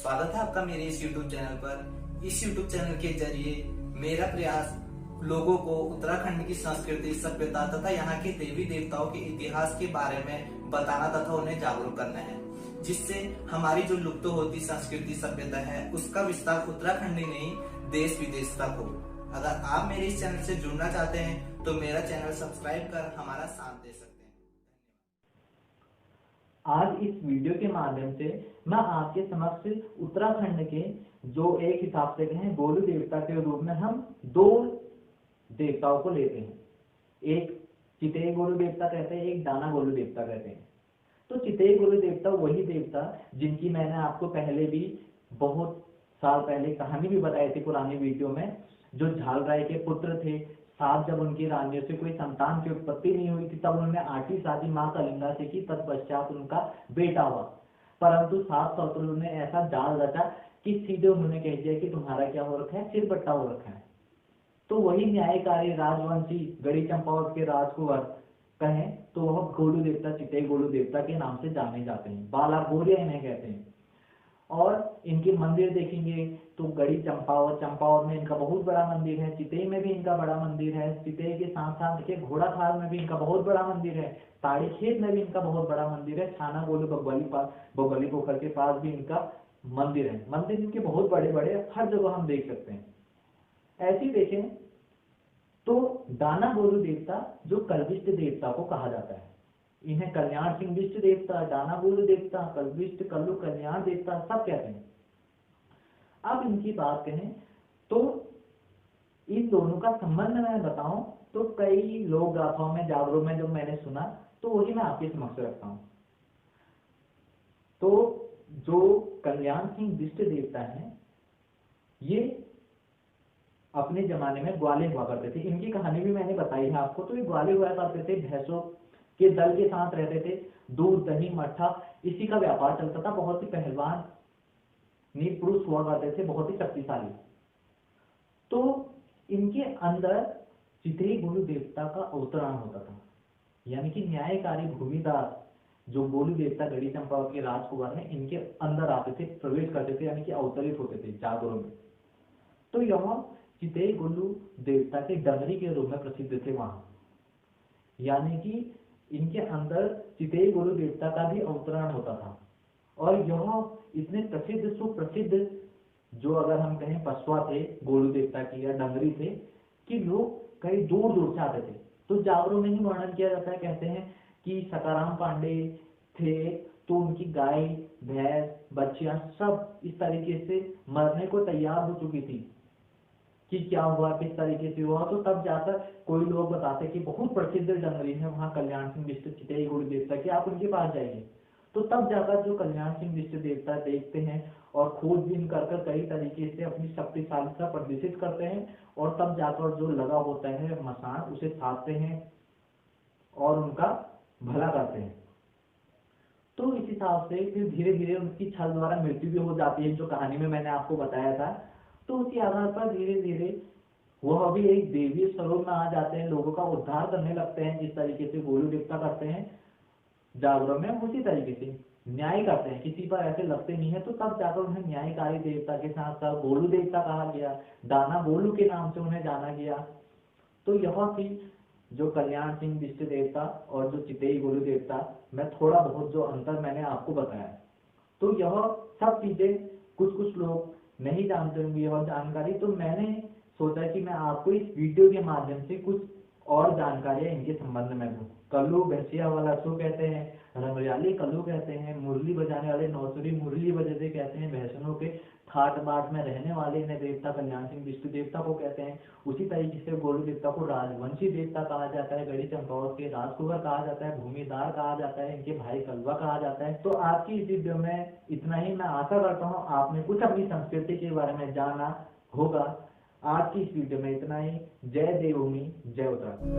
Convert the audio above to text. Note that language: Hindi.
स्वागत है आपका मेरे इस YouTube चैनल पर। इस YouTube चैनल के जरिए मेरा प्रयास लोगों को उत्तराखंड की संस्कृति, सभ्यता तथा यहाँ के देवी देवताओं के इतिहास के बारे में बताना तथा उन्हें जागरूक करना है, जिससे हमारी जो लुप्त होती संस्कृति सभ्यता है उसका विस्तार उत्तराखंड ही नहीं देश विदेश तक हो। अगर आप मेरे इस चैनल से जुड़ना चाहते हैं तो मेरा चैनल सब्सक्राइब कर हमारा साथ दे सकते हैं। आज इस वीडियो के माध्यम से मैं आपके समक्ष उत्तराखंड के जो एक हिसाब से कहें गोलू देवता के रूप में हम दो देवताओं को लेते हैं। एक चितेय गोलू देवता कहते हैं, एक दाना गोलू देवता कहते हैं। तो चितेय गोलू देवता वही देवता जिनकी मैंने आपको पहले भी बहुत साल पहले कहानी भी बताई थी पुरानी वीडियो में, जो झाल राय के पुत्र थे। साथ जब उनकी रानियों से कोई संतान की उत्पत्ति नहीं हुई थी तब उन्होंने आठी शादी माँ कलिंगा से की, तत्पश्चात उनका बेटा हुआ। परंतु सास ससुर ने ऐसा जाल रचा कि सीधे उन्होंने कह दिया कि तुम्हारा क्या हो रखा है, सिर बट्टा हो रखा है। तो वही न्यायकारी राजवंशी गढ़ी चंपावत के राजकुंवर कहें तो वह गोलू देवता, चितेय गोलू देवता के नाम से जाने जाते हैं। बाला गोरिया इन्हें कहते हैं। और इनके मंदिर देखेंगे तो गढ़ी चंपावत में इनका बहुत बड़ा मंदिर है, चितेय में भी इनका बड़ा मंदिर है, चितेय के साथ साथ देखिए घोड़ाखाल में भी इनका बहुत बड़ा मंदिर है, ताड़ी खेत में भी इनका बहुत बड़ा मंदिर है, छाना गोलू बगवाली पोखर के पास भी इनका मंदिर है। मंदिर इनके बहुत बड़े बड़े हर जगह हम देख सकते हैं। ऐसे देखें तो दाना गोलू देवता जो कल्पिष्ट देवता को कहा जाता है, इन्हें कल्याण सिंह बिष्ट देवता, दाना गोलू देवता, कल्पिष्ट कल्लू कल्याण देवता सब कहते हैं। अब इनकी बात कहें तो इन दोनों का संबंध मैं बताऊं तो कई लोक गाथाओं में, जागरों में जब मैंने सुना तो वही मैं आपके समक्ष रखता हूं। तो जो कल्याण सिंह बिष्ट देवता है ये अपने जमाने में ग्वाले हुआ करते थे। इनकी कहानी भी मैंने बताई है आपको। तो ये ग्वाले हुआ करते थे, भैंसों के दल के साथ रहते थे, दूध दही मट्ठा इसी का व्यापार चलता था। बहुत ही पहलवान नील पुरुष हुआ करते थे, बहुत ही शक्तिशाली। तो इनके अंदर चितेय गोलू देवता का अवतरण होता था, यानी कि न्यायकारी भूमिदार जो गोलू देवता गढ़ी चंपावत के राजकुमार हैं इनके अंदर आते थे, प्रवेश करते थे, यानी कि अवतरित होते थे जागरों में। तो यह चितेय गोलू देवता के डमरी के रूप में प्रसिद्ध थे वहां, यानी कि इनके अंदर चितेय गोलू देवता का भी अवतरण होता था। और यह इतने प्रसिद्ध सुप्रसिद्ध जो अगर हम कहें पशुआ थे गोलू देवता की या डमरी थे कि लोग कई दूर दूर से आते थे। तो जागरों में ही वर्णन किया जाता है, कहते हैं कि सकाराम पांडे थे तो उनकी गाय भैंस बच्चियां सब इस तरीके से मरने को तैयार हो चुकी थी कि क्या हुआ, किस तरीके से हुआ। तो तब जाकर कोई लोग बताते कि बहुत प्रसिद्ध डंगरी है वहां कल्याण सिंह बिष्ट चितेय गोलू देवता की, आप उनके पास जाइए। तो तब जाकर जो कल्याण सिंह बिष्ट देवता देखते हैं और खोजबीन कर कई तरीके से अपनी शक्तिशालिता प्रदर्शित करते हैं और तब जाकर जो लगा होता है मसान उसे साधते हैं और उनका भला करते हैं। तो इस हिसाब से फिर धीरे धीरे उनकी छल द्वारा मृत्यु भी हो जाती है, जो कहानी में मैंने आपको बताया था। तो उसी आधार पर धीरे धीरे वह भी एक देवी स्वरूप में आ जाते हैं, लोगों का उद्धार करने लगते हैं। जिस तरीके से गोलू देवता करते हैं जागरों में उसी तरीके से न्याय करते हैं, किसी पर ऐसे लगते नहीं है। तो तब जाकर उन्हें न्यायकारी देवता के साथ साथ गोलू देवता कहा गया, दाना गोलू के नाम से उन्हें जाना गया। तो यह थी जो कल्याण सिंह बिष्ट देवता और जो चितेय गोलू देवता में थोड़ा बहुत जो अंतर मैंने आपको बताया। तो यह सब चीजें कुछ लोग नहीं जानते होंगे यह जानकारी, तो मैंने सोचा कि मैं आपको इस वीडियो के माध्यम से कुछ और जानकारियां इनके संबंध में दूं। कल्लू भैंसिया वाला शो कहते हैं, रंगरियाली कल्लू कहते हैं, मुरली बजाने वाले नौसरी मुरली बजाते कहते हैं, भैंसों के ठाट बाट में रहने वाले इन्हें देवता कल्याण सिंह बिष्ट देवता को कहते हैं। उसी तरीके से गोलू देवता को राजवंशी देवता कहा जाता है, गढ़ी चंपावत के राजकुंवर कहा जाता है, भूमिदार कहा जाता है, इनके भाई कलवा कहा जाता है। तो आज की इस वीडियो में इतना ही। मैं आशा करता हूँ आपने कुछ अपनी संस्कृति के बारे में जाना होगा। आज की इस वीडियो में इतना ही। जय देवभूमि, जय उत्तराखंड।